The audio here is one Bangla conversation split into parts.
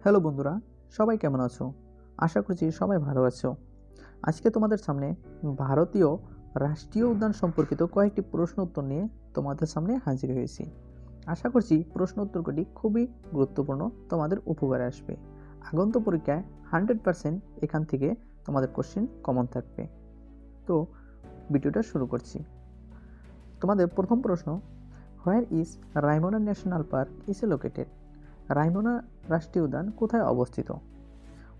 হ্যালো বন্ধুরা, সবাই কেমন আছো? আশা করছি সবাই ভালো আছো। আজকে তোমাদের সামনে ভারতীয় রাষ্ট্রীয় উদ্যান সম্পর্কিত কয়েকটি প্রশ্ন উত্তর নিয়ে তোমাদের সামনে হাজির হয়েছি। আশা করছি প্রশ্ন উত্তরগুলি খুবই গুরুত্বপূর্ণ, তোমাদের উপকারে আসবে। আগন্তুক পরীক্ষায় 100% এখান থেকে তোমাদের কোশ্চেন কমন থাকবে। তো ভিডিওটা শুরু করছি। তোমাদের প্রথম প্রশ্ন, where is Raimona national park is located? Raimona রাষ্ট্রীয় উদ্যান কোথায় অবস্থিত?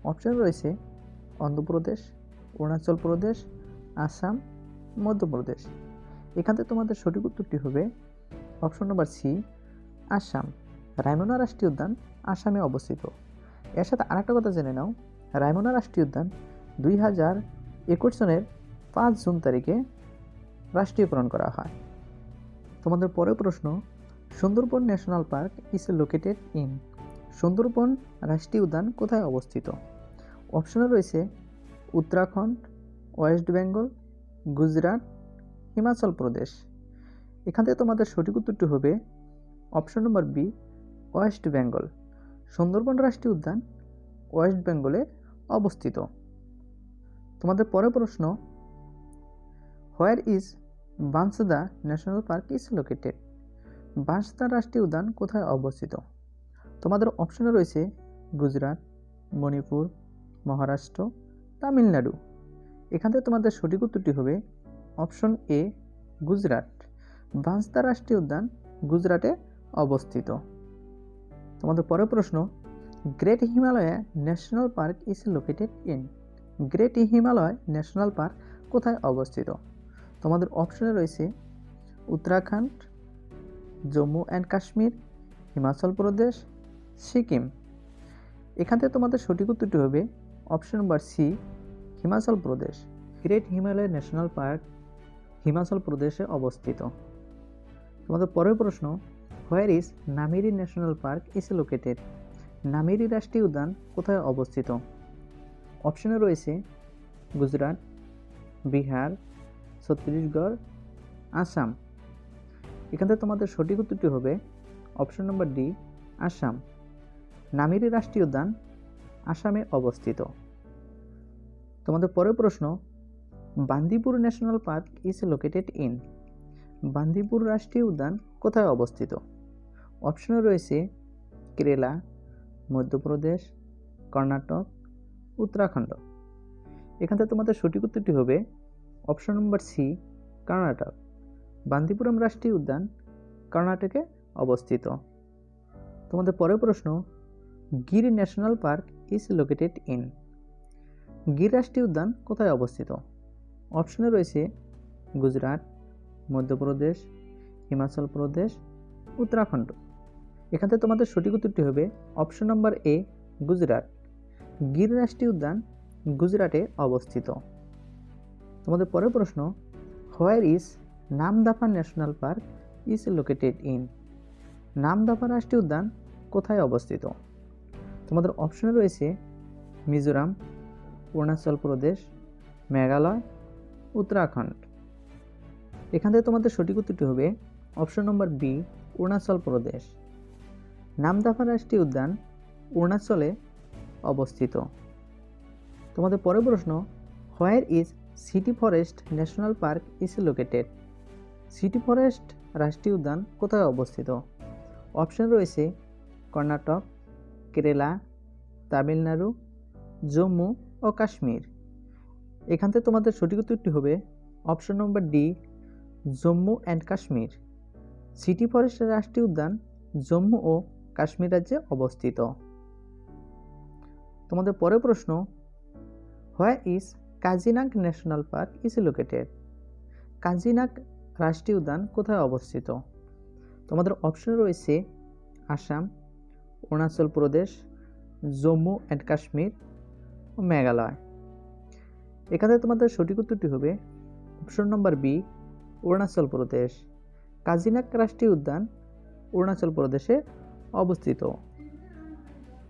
অপশন রয়েছে অন্ধ্রপ্রদেশ, অরুণাচল প্রদেশ, আসাম, মধ্যপ্রদেশ। এখান থেকে তোমাদের সঠিক উত্তরটি হবে অপশন নম্বর সি, আসাম। রায়মনা রাষ্ট্রীয় উদ্যান আসামে অবস্থিত। এর সাথে আরেকটা কথা জেনে নাও, রায়মনা রাষ্ট্রীয় উদ্যান 2021 সনের 5 জুন তারিখে রাষ্ট্রীয়করণ করা হয়। তোমাদের পরের প্রশ্ন, Sundarban national park is located in? Sundarban রাষ্ট্রীয় উদ্যান কোথায় অবস্থিত? অপশনে রয়েছে উত্তরাখণ্ড, ওয়েস্ট বেঙ্গল, গুজরাট, হিমাচল প্রদেশ। এখান থেকে তোমাদের সঠিক উত্তরটি হবে option number B, West Bengal. Sundarban রাষ্ট্রীয় উদ্যান ওয়েস্ট বেঙ্গলে অবস্থিত। তোমাদের পরের প্রশ্ন, where is Bansda national park is located? Bansda রাষ্ট্রীয় উদ্যান কোথায় অবস্থিত? তোমাদের অপশনে রয়েছে গুজরাট, মণিপুর, মহারাষ্ট্র, তামিলনাড়ু। এখান থেকে তোমাদের সঠিক উত্তরটি হবে অপশন এ, গুজরাট। বানসদা রাষ্ট্রীয় উদ্যান গুজরাটে অবস্থিত। তোমাদের পরের প্রশ্ন, great Himalaya national park is located in? Great Himalaya national park কোথায় অবস্থিত? তোমাদের অপশনে রয়েছে উত্তরাখণ্ড, জম্মু অ্যান্ড কাশ্মীর, হিমাচল প্রদেশ, সিকিম। এখান থেকে তোমাদের সঠিক উত্তরটি হবে option number C, Himachal Pradesh. Great Himalaya national park Himachal প্রদেশে অবস্থিত। তোমাদের পরের প্রশ্ন, where is Nameri national park is located? Nameri রাষ্ট্রীয় উদ্যান কোথায় অবস্থিত? অপশনে রয়েছে গুজরাট, বিহার, ছত্তিশগড়, আসাম। এখান থেকে তোমাদের সঠিক উত্তরটি হবে অপশন নম্বর ডি, আসাম। নামেরি রাষ্ট্রীয় উদ্যান আসামে অবস্থিত। তোমাদের পরের প্রশ্ন, Bandipur national park is located in? Bandipur রাষ্ট্রীয় উদ্যান কোথায় অবস্থিত? অপশনে রয়েছে কেরালা, মধ্যপ্রদেশ, কর্ণাটক, উত্তরাখণ্ড। এখান থেকে তোমাদের সঠিক উত্তরটি হবে অপশন নম্বর সি, কর্ণাটক। বান্দিপুরম রাষ্ট্রীয় উদ্যান কর্ণাটকে অবস্থিত। তোমাদের পরের প্রশ্ন, Gir national park is located in? Gir রাষ্ট্রীয় উদ্যান কোথায় অবস্থিত? অপশনে রয়েছে গুজরাট, মধ্যপ্রদেশ, হিমাচল প্রদেশ, উত্তরাখণ্ড। এখান থেকে তোমাদের সঠিক উত্তরটি হবে অপশন নম্বর এ, গুজরাট। গির রাষ্ট্রীয় উদ্যান গুজরাটে অবস্থিত। তোমাদের পরের প্রশ্ন, where is Namdapha national park is located in? Namdapha রাষ্ট্রীয় উদ্যান কোথায় অবস্থিত? তোমাদের অপশনে রয়েছে মিজোরাম, অরুণাচল প্রদেশ, মেঘালয়, উত্তরাখণ্ড। এখান থেকে তোমাদের সঠিক উত্তরটি হবে অপশন নম্বর বি, অরুণাচল প্রদেশ। নামদাফা রাষ্ট্রীয় উদ্যান অরুণাচলে অবস্থিত। তোমাদের পরের প্রশ্ন, where is city forest national park is located? City forest রাষ্ট্রীয় উদ্যান কোথায় অবস্থিত? অপশন রয়েছে কর্ণাটক, কেরালা, তামিলনাড়ু, জম্মু ও কাশ্মীর। এখান থেকে তোমাদের সঠিক উত্তরটি হবে option number D, Jammu and Kashmir. City forest রাষ্ট্রীয় উদ্যান জম্মু ও কাশ্মীর রাজ্যে অবস্থিত। তোমাদের পরের প্রশ্ন, where is Kazinag national park is located? Kazinag রাষ্ট্রীয় উদ্যান কোথায় অবস্থিত? তোমাদের অপশনে রয়েছে আসাম, অরুণাচল প্রদেশ, জম্মু অ্যান্ড কাশ্মীর ও মেঘালয়। এখানে তোমাদের সঠিক উত্তরটি হবে option number B, Arunachal Pradesh. Kazinag রাষ্ট্রীয় উদ্যান অরুণাচল প্রদেশে অবস্থিত।